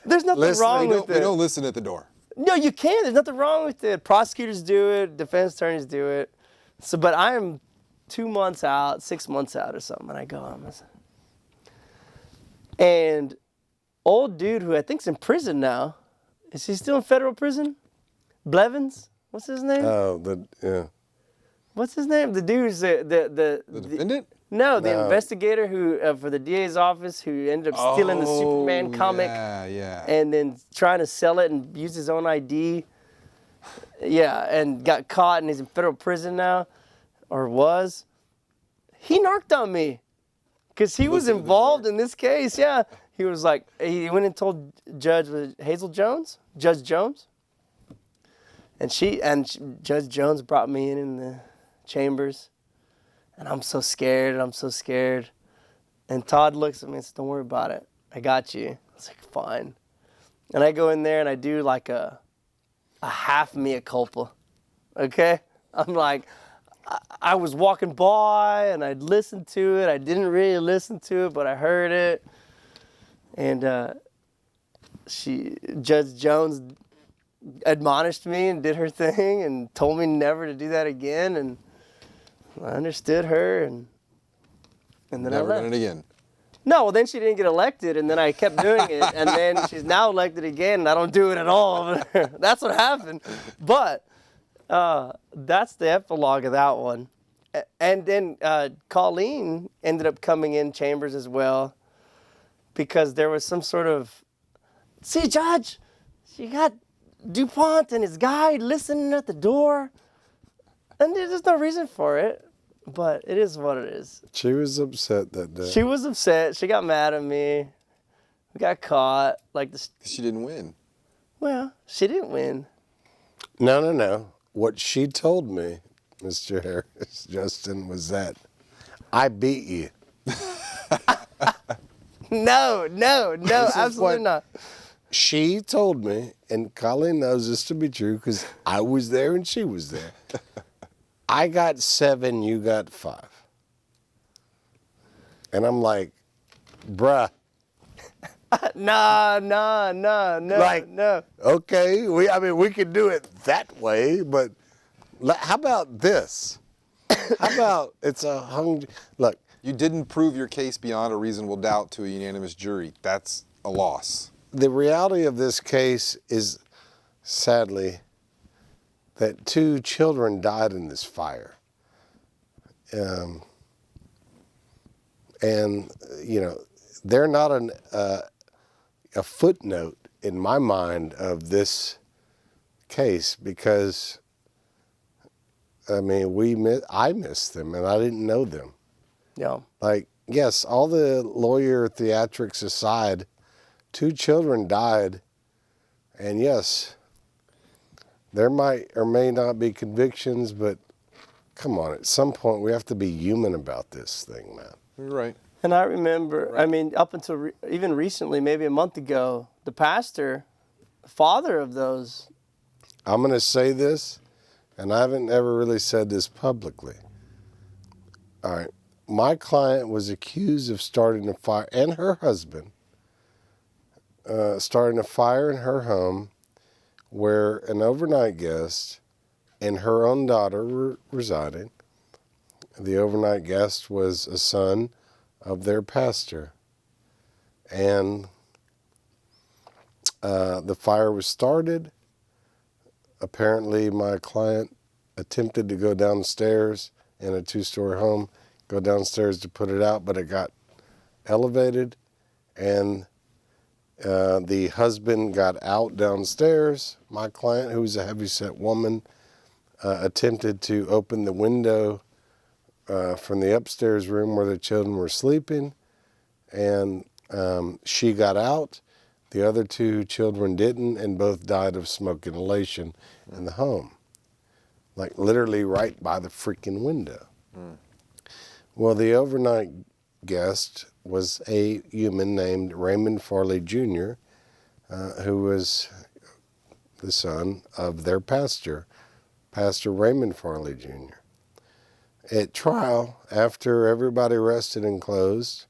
S1: There's nothing
S3: Listen,
S1: wrong with
S2: We
S1: it.
S2: don't listen at the door.
S1: No, you can. There's nothing wrong with it. Prosecutors do it. Defense attorneys do it. So, but I am 2 months out, 6 months out or something, and I go on this. And old dude who I think's in prison now, is he still in federal prison? Blevins? What's his name?
S3: Yeah.
S1: What's his name? The dude's
S2: The defendant?
S1: no, the
S3: No.
S1: investigator who for the DA's office who ended up stealing the Superman comic.
S2: Yeah.
S1: And then trying to sell it and use his own ID. Yeah, and got caught and he's in federal prison now, or was. He narked on me because he was
S2: Listen to the
S1: involved in this case. Yeah, he was like, he went and told Judge Judge Jones, and Judge Jones brought me in the chambers, and I'm so scared. And Todd looks at me and says, "Don't worry about it. I got you." I was like, "Fine." And I go in there and I do like a half mea culpa, okay? I'm like, I was walking by and I'd listened to it. I didn't really listen to it, but I heard it. And Judge Jones admonished me and did her thing and told me never to do that again. And I understood her and then
S2: Never
S1: I left.
S2: done it again.
S1: No, well, then she didn't get elected, and then I kept doing it, and then she's now elected again, and I don't do it at all. That's what happened. But that's the epilogue of that one. And then Colleen ended up coming in chambers as well because there was some sort of, see, Judge, you got Dupont and his guy listening at the door, and there's no reason for it. But it is what it is.
S3: She was upset that day.
S1: She was upset. She got mad at me. We got caught. Like this.
S2: She didn't win.
S1: Well, she didn't win.
S3: No. What she told me, Mr. Harris, Justin, was that I beat you.
S1: No, absolutely not.
S3: She told me, and Colleen knows this to be true because I was there and she was there. I got 7, you got 5. And I'm like, bruh.
S1: No.
S3: Like,
S1: No.
S3: okay, we could do it that way, but how about this? How about it's a look.
S2: You didn't prove your case beyond a reasonable doubt to a unanimous jury. That's a loss.
S3: The reality of this case is, sadly, that 2 children died in this fire. And, you know, they're not a footnote in my mind of this case because, I mean, I missed them and I didn't know them.
S1: Yeah.
S3: Like, yes, all the lawyer theatrics aside, 2 children died, and yes, there might or may not be convictions, but come on, at some point we have to be human about this thing, man.
S2: You're right.
S1: And I remember, I mean, up until even recently, maybe a month ago, the pastor, father of those.
S3: I'm going to say this, and I haven't ever really said this publicly. All right. My client was accused of starting a fire, and her husband, starting a fire in her home where an overnight guest and her own daughter were residing. The overnight guest was a son of their pastor. And the fire was started. Apparently, my client attempted to go downstairs in a 2-story home, go downstairs to put it out, but it got elevated, and the husband got out downstairs. My client, who was a heavyset woman, attempted to open the window from the upstairs room where the children were sleeping, and she got out. The other 2 children didn't, and both died of smoke inhalation in the home, like literally right by the freaking window. Well, the overnight guest was a human named Raymond Farley Jr., who was the son of their pastor, Pastor Raymond Farley Jr. At trial, after everybody rested and closed,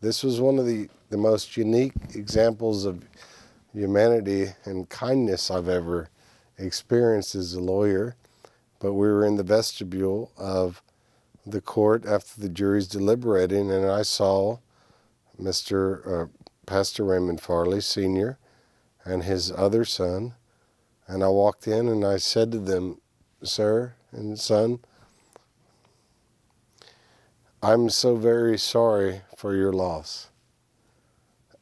S3: this was one of the most unique examples of humanity and kindness I've ever experienced as a lawyer. But we were in the vestibule of the court after the jury's deliberating, and I saw Pastor Raymond Farley Sr. and his other son, and I walked in and I said to them, "Sir and son, I'm so very sorry for your loss.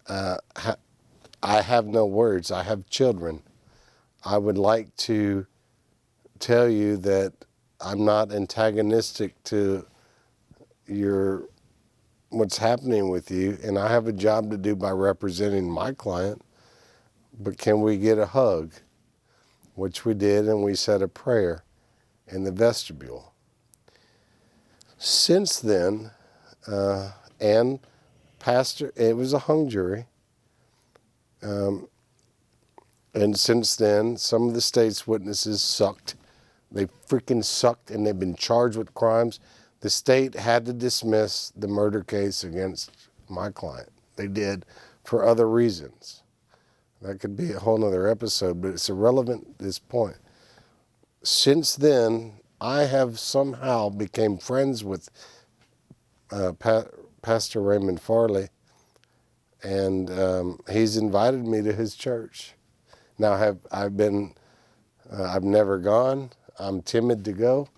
S3: I have no words. I have children. I would like to tell you that I'm not antagonistic to what's happening with you, and I have a job to do by representing my client, but can we get a hug?" Which we did, and we said a prayer in the vestibule. Since then, and it was a hung jury, and since then, some of the state's witnesses sucked. They freaking sucked, and they've been charged with crimes. The state had to dismiss the murder case against my client. They did, for other reasons. That could be a whole nother episode, but it's irrelevant at this point. Since then, I have somehow became friends with Pastor Raymond Farley, and he's invited me to his church. Now, I've never gone. I'm timid to go,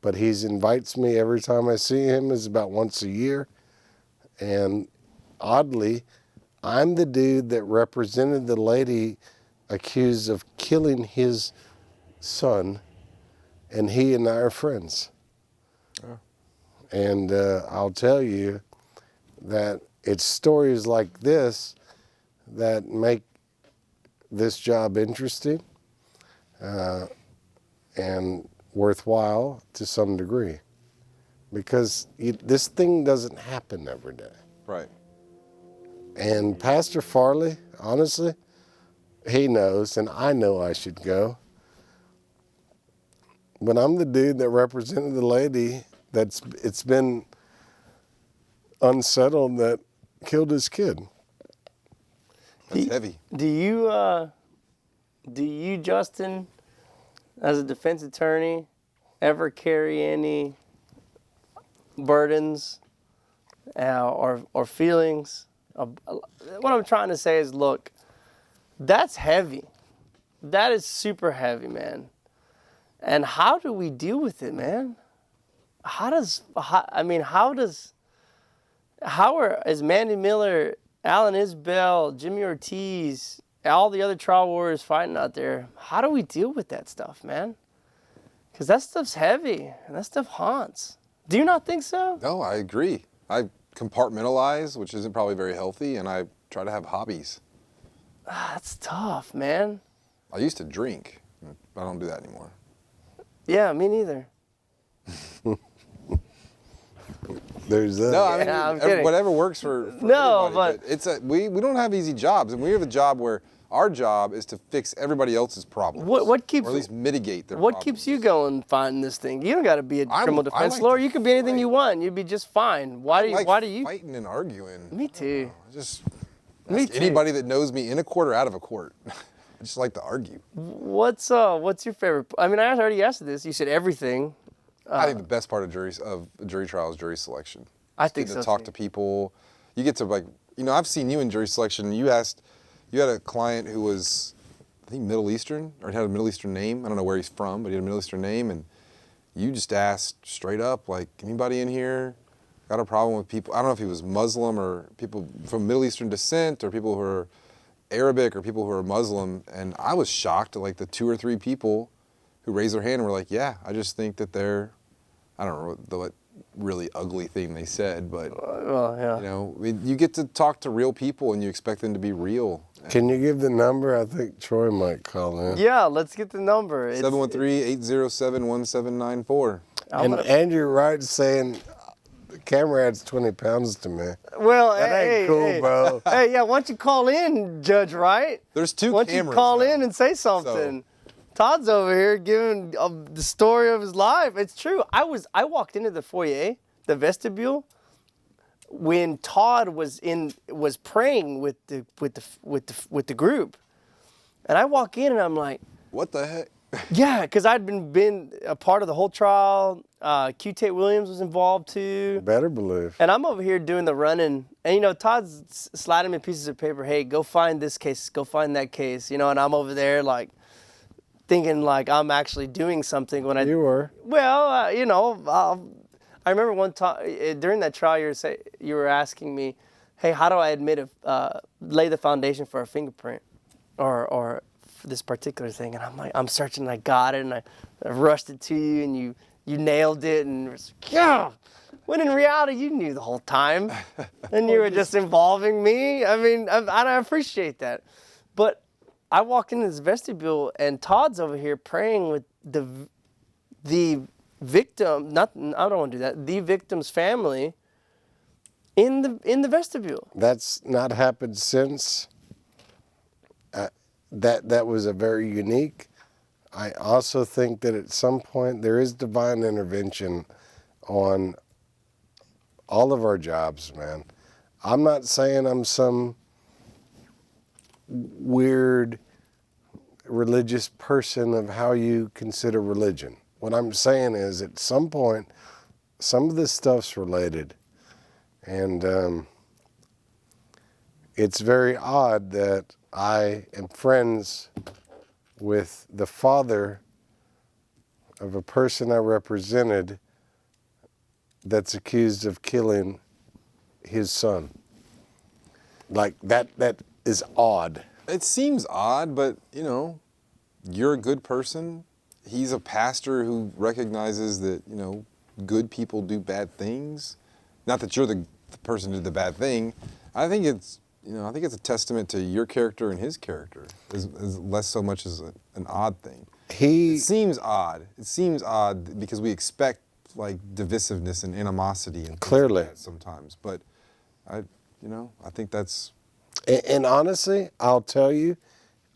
S3: but he invites me every time I see him. Is about once a year, and oddly, I'm the dude that represented the lady accused of killing his son, and he and I are friends.
S2: Oh.
S3: And I'll tell you that it's stories like this that make this job interesting and worthwhile to some degree. Because this thing doesn't happen every day.
S2: Right.
S3: And Pastor Farley, honestly, he knows, and I know I should go. But I'm the dude that represented the lady it's been unsettled that killed his kid.
S2: That's heavy.
S1: Do you, Justin, as a defense attorney, ever carry any burdens or feelings? What I'm trying to say is, look, that's heavy. That is super heavy, man. And how do we deal with it, man? How is Mandy Miller, Alan Isbell, Jimmy Ortiz, all the other trial warriors fighting out there, how do we deal with that stuff, man? Because that stuff's heavy, and that stuff haunts. Do you not think so?
S2: No, I agree. I compartmentalize, which isn't probably very healthy, and I try to have hobbies.
S1: That's tough, man.
S2: I used to drink. I don't do that anymore.
S1: Yeah, me neither.
S3: There's that.
S2: No, I mean,
S1: I'm kidding.
S2: whatever works for
S1: No,
S2: everybody, but it's we don't have easy jobs, and we have a job where our job is to fix everybody else's problems.
S1: What keeps,
S2: or at least mitigate their
S1: what
S2: problems.
S1: keeps you going fighting this thing? You don't got to be a criminal
S2: I
S1: defense
S2: like
S1: lawyer.
S2: to
S1: You could be anything
S2: fight.
S1: you want. You'd be just fine. Why do you?
S2: Fighting and arguing?
S1: Me too.
S2: I just
S1: Me
S2: ask
S1: too.
S2: anybody that knows me in a court or out of a court. I just like to argue.
S1: What's your favorite? I mean, I already asked this. You said everything.
S2: I think the best part of jury trial is jury selection.
S1: I
S2: Just
S1: think
S2: getting
S1: so
S2: to talk
S1: too.
S2: to people. You get to I've seen you in jury selection. You had a client who was, I think, Middle Eastern, or had a Middle Eastern name. I don't know where he's from, but he had a Middle Eastern name, and you just asked straight up, like, anybody in here got a problem with people? I don't know if he was Muslim or people from Middle Eastern descent or people who are Arabic or people who are Muslim, and I was shocked at like the 2 or 3 people who raised their hand and were like, yeah, I just think that they're, I don't know what really ugly thing they said, but
S1: Well, yeah.
S2: you get to talk to real people and you expect them to be real.
S3: Can you give the number? I think Troy might call in.
S1: Yeah, let's get the number.
S2: 713-807-1794.
S3: And Andrew Wright's saying, the camera adds 20 pounds to me.
S1: Well,
S3: That ain't cool, bro.
S1: Hey, yeah, why don't you call in, Judge Wright?
S2: There's 2
S1: Why
S2: cameras.
S1: don't you call
S2: though.
S1: in and say something? Todd's over here giving the story of his life. It's true. I walked into the foyer, the vestibule, when Todd was praying with the group, and I walk in and I'm like,
S2: What the heck?
S1: yeah, because I'd been a part of the whole trial. Q. Tate Williams was involved too.
S3: Better believe.
S1: And I'm over here doing the running, and Todd's sliding me pieces of paper. Hey, go find this case, go find that case, and I'm over there like thinking like I'm actually doing something when
S3: You were.
S1: Well, I remember one time during that trial you were asking me, hey, how do I lay the foundation for a fingerprint, or for this particular thing? And I'm like, I'm searching, and I got it, and I rushed it to you, and you nailed it, and it was, yeah. When in reality, you knew the whole time, and you were just involving me. I mean, I appreciate that, but I walk into this vestibule, and Todd's over here praying with the victim. I don't want to do that. The victim's family in the vestibule.
S3: That's not happened since. That was a very unique. I also think that at some point there is divine intervention on all of our jobs, man. I'm not saying I'm some weird religious person of how you consider religion. What I'm saying is at some point, some of this stuff's related. And it's very odd that I am friends with the father of a person I represented that's accused of killing his son. Like that is odd.
S2: It seems odd, but you're a good person. He's a pastor who recognizes that, good people do bad things. Not that you're the person who did the bad thing. I think it's a testament to your character and his character, as less so much as an odd thing. It seems odd. It seems odd because we expect like divisiveness and animosity and
S3: Clearly
S2: like that sometimes. But I think that's.
S3: And honestly, I'll tell you,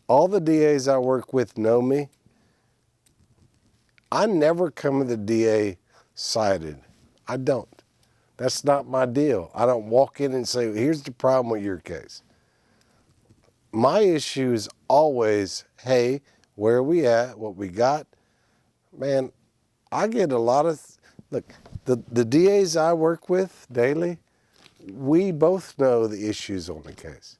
S3: all the DAs I work with know me. I never come to the DA sided. I don't. That's not my deal. I don't walk in and say, here's the problem with your case. My issue is always, hey, where are we at? What we got? Man, I get a lot of, look, the DAs I work with daily, we both know the issues on the case.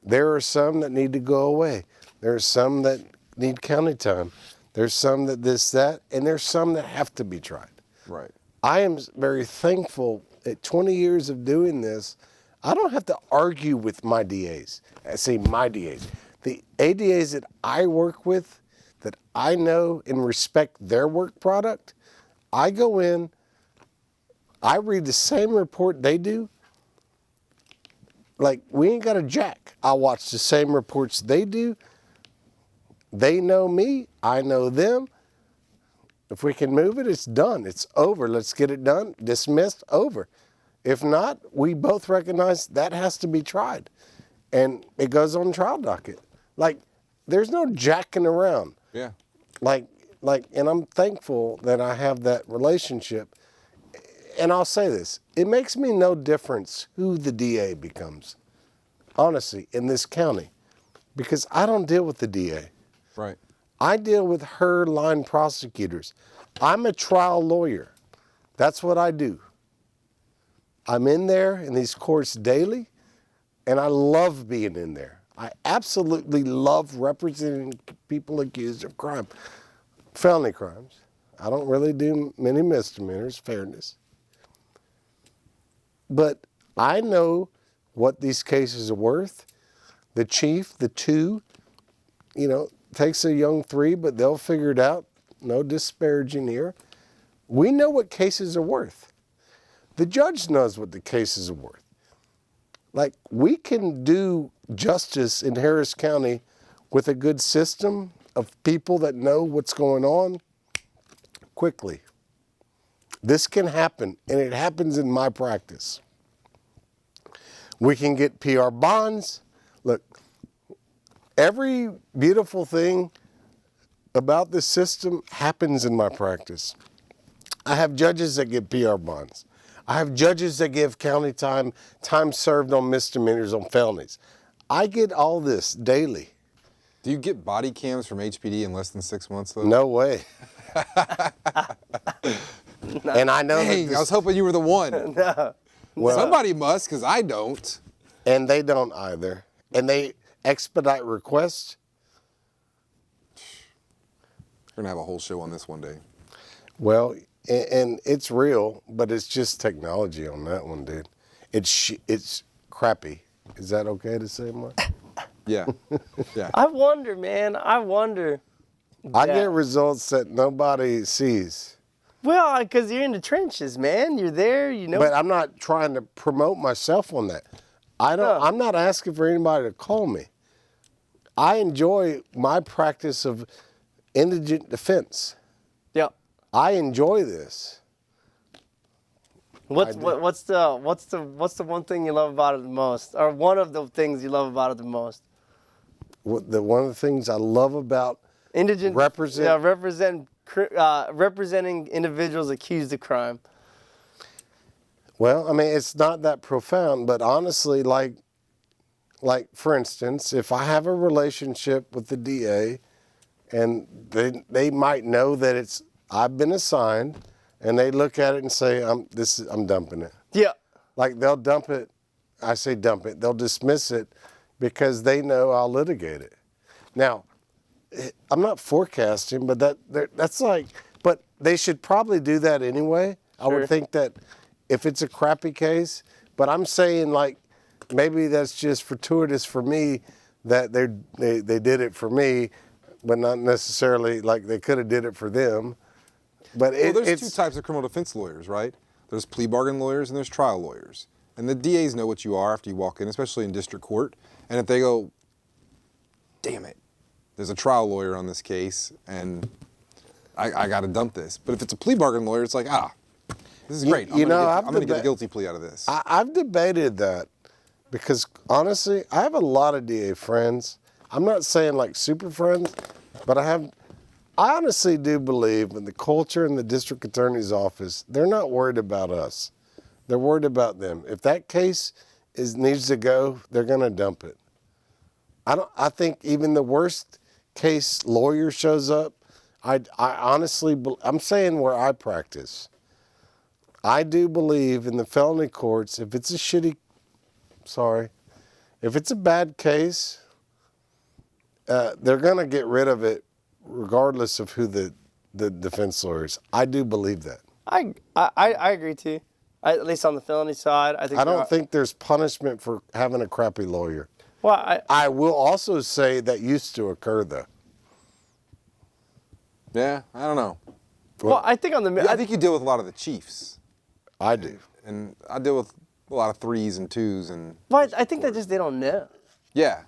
S3: There are some that need to go away. There are some that need county time. There's some that this, that, and there's some that have to be tried.
S2: Right.
S3: I am very thankful at 20 years of doing this, I don't have to argue with my DAs. I say my DAs. The ADAs that I work with, that I know and respect their work product, I go in, I read the same report they do. Like, we ain't got a jack. I watch the same reports they do. They know me, I know them. If we can move it, it's done. It's over. Let's get it done. Dismissed, over. If not, we both recognize that has to be tried. And it goes on trial docket. Like, there's no jacking around.
S2: Yeah.
S3: Like, and I'm thankful that I have that relationship. And I'll say this, it makes me no difference who the DA becomes, honestly, in this county. Because I don't deal with the DA.
S2: Right.
S3: I deal with her line prosecutors. I'm a trial lawyer. That's what I do. I'm in there in these courts daily, and I love being in there. I absolutely love representing people accused of crime, felony crimes. I don't really do many misdemeanors, fairness. But I know what these cases are worth. The chief, the two, takes a young three, but they'll figure it out. No disparaging here. We know what cases are worth. The judge knows what the cases are worth. Like, we can do justice in Harris County with a good system of people that know what's going on quickly. This can happen, and it happens in my practice. We can get PR bonds. Look, every beautiful thing about this system happens in my practice. I have judges that get PR bonds. I have judges that give county time served on misdemeanors, on felonies. I get all this daily.
S2: Do you get body cams from HPD in less than 6 months, though?
S3: No way. And I know
S2: Dang,
S3: that
S2: I was hoping you were the one.
S1: No.
S3: Well,
S2: somebody must, because I don't.
S3: And they don't either. And they expedite requests.
S2: We're going to have a whole show on this one day.
S3: Well, and it's real, but it's just technology on that one, dude. It's crappy. Is that okay to say, Mark?
S2: Yeah. Yeah.
S1: I wonder, man. I wonder.
S3: I get results that nobody sees.
S1: Well, because you're in the trenches, man. You're there, you know.
S3: But I'm not trying to promote myself on that. I'm not asking for anybody to call me. I enjoy my practice of indigent defense.
S1: Yeah.
S3: I enjoy this.
S1: What's the one thing you love about it the most, or one of the things you love about it the most?
S3: One of the things I love about
S1: Indigent representing individuals accused of crime.
S3: Well, I mean, it's not that profound, but honestly, like for instance, if I have a relationship with the DA, and they might know that I've been assigned, and they look at it and say, I'm dumping it.
S1: Yeah.
S3: Like, they'll dump it. I say dump it. They'll dismiss it because they know I'll litigate it. Now, I'm not forecasting, but that's like, but they should probably do that anyway. I would think that if it's a crappy case, but I'm saying, like, maybe that's just fortuitous for me that they did it for me, but not necessarily like they could have did it for them. But
S2: Well, there's
S3: it's
S2: two types of criminal defense lawyers, right? There's plea bargain lawyers and there's trial lawyers. And the DAs know what you are after you walk in, especially in district court. And if they go, damn it, there's a trial lawyer on this case and I got to dump this. But if it's a plea bargain lawyer, it's like, this is great. I'm going to get a guilty plea out of this.
S3: I've debated that because honestly, I have a lot of DA friends. I'm not saying like super friends, but I honestly do believe in the culture in the district attorney's office. They're not worried about us. They're worried about them. If that case needs to go, they're going to dump it. I think even the worst case lawyer shows up. I honestly, I'm saying where I practice. I do believe in the felony courts. If it's if it's a bad case, they're going to get rid of it regardless of who the defense lawyer is. I do believe that.
S1: I agree too. At least on the felony side, I
S3: don't think there's punishment for having a crappy lawyer.
S1: Well,
S3: I will also say that used to occur though.
S2: Yeah, I don't know.
S1: Well, I think
S2: I think you deal with a lot of the chiefs.
S3: I do.
S2: And I deal with a lot of 3s and 2s and.
S1: Well, I think that just they don't know.
S2: Yeah.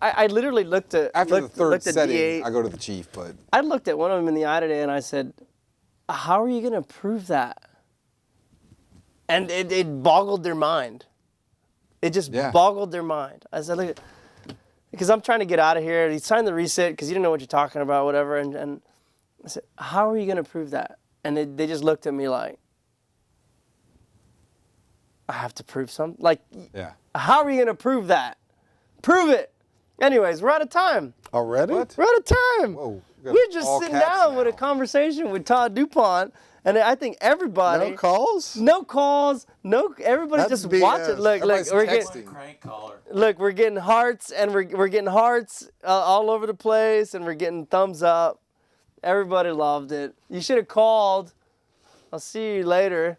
S1: I literally looked at
S2: After the third setting,
S1: DA,
S2: I go to the chief, but.
S1: I looked at one of them in the eye today and I said, "How are you going to prove that?" And it boggled their mind. It just boggled their mind. I said, "Look, because I'm trying to get out of here." He signed the reset because you didn't know what you're talking about, whatever. And I said, "How are you going to prove that?" And they just looked at me like, "I have to prove something." Like, how are you going to prove that? Prove it. Anyways, we're out of time.
S3: Already?
S2: What?
S1: We're out of time.
S2: Whoa,
S1: we're just sitting down with a conversation with Todd Dupont, and I think everybody.
S3: No calls?
S1: No calls. No. Everybody
S3: That's
S1: just
S3: BS.
S1: watch it. Look, we're getting.
S4: Crank caller.
S1: Look, we're getting hearts, and we're getting hearts all over the place, and we're getting thumbs up. Everybody loved it. You should have called. I'll see you later.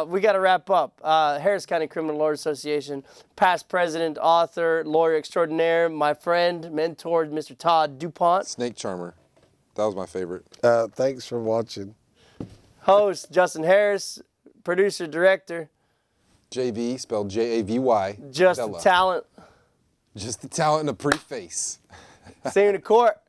S1: We got to wrap up. Harris County Criminal Lawyers Association, past president, author, lawyer extraordinaire, my friend, mentor, Mr. Todd Dupont.
S2: Snake charmer. That was my favorite.
S3: Thanks for watching.
S1: Host, Justin Harris. Producer, director.
S2: JV, spelled Javy.
S1: Just the talent.
S2: Just the talent and a pretty face.
S1: See you in the court.